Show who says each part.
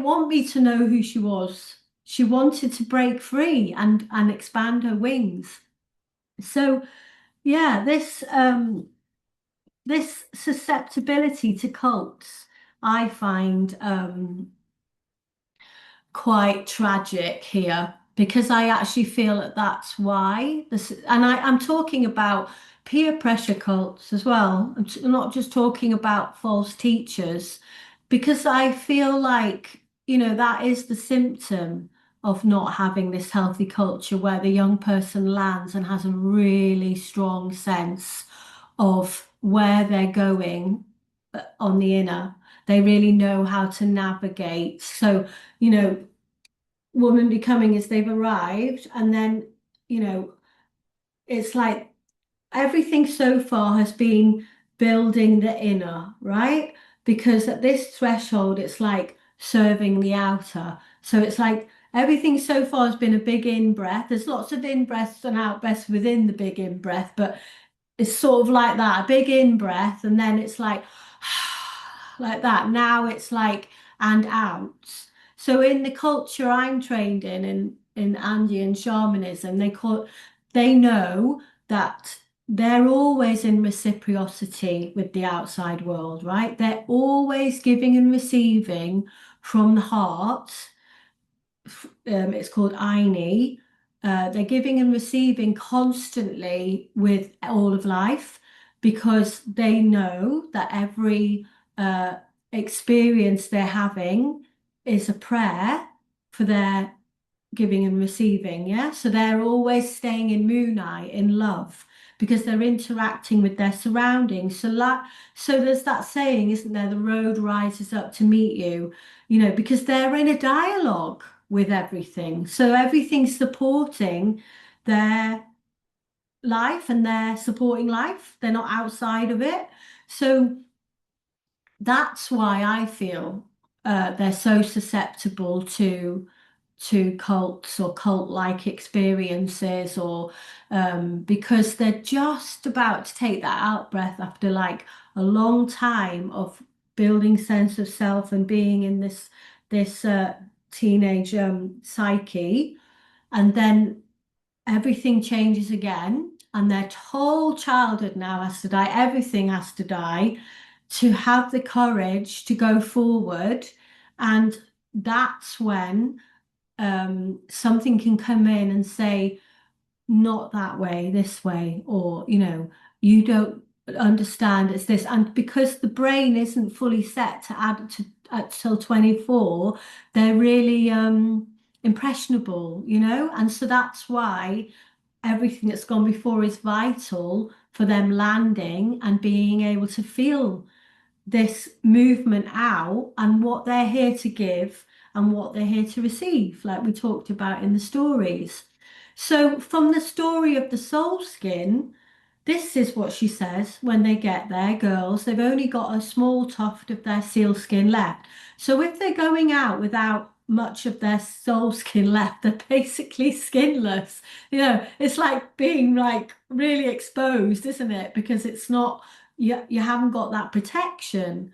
Speaker 1: want me to know who she was. She wanted to break free and expand her wings. So yeah, this susceptibility to cults, I find quite tragic here because I actually feel that that's why this, and I'm talking about peer pressure cults as well. I'm not just talking about false teachers because I feel like, that is the symptom of not having this healthy culture where the young person lands and has a really strong sense of where they're going on the inner. They really know how to navigate. So, you know, woman becoming as they've arrived, and then, you know, it's like everything so far has been building the inner, right? Because at this threshold, it's like serving the outer. So it's like everything so far has been a big in breath. There's lots of in breaths and out breaths within the big in breath, but it's sort of like that, a big in breath, and then it's like like that. Now it's like and out. So in the culture I'm trained in Andean shamanism, they know that they're always in reciprocity with the outside world, right? They're always giving and receiving from the heart. It's called Aini. They're giving and receiving constantly with all of life because they know that every uh, experience they're having is a prayer for their giving and receiving. Yeah. So they're always staying in Moonai, in love, because they're interacting with their surroundings. So there's that saying, isn't there? The road rises up to meet you, because they're in a dialogue with everything. So everything's supporting their life and they're supporting life. They're not outside of it. So that's why I feel they're so susceptible to cults or cult-like experiences, or because they're just about to take that out breath after like a long time of building sense of self and being in this teenage psyche, and then everything changes again, and their whole childhood now has to die. Everything has to die to have the courage to go forward. And that's when something can come in and say, not that way, this way, or, you don't understand it's this. And because the brain isn't fully set to add to till 24, they're really impressionable, and so that's why everything that's gone before is vital for them landing and being able to feel this movement out and what they're here to give and what they're here to receive, like we talked about in the stories. So, from the story of the soul skin, this is what she says when they get there, girls. They've only got a small tuft of their seal skin left. So, if they're going out without much of their soul skin left, they're basically skinless. It's like being like really exposed, isn't it? Because it's not, you haven't got that protection.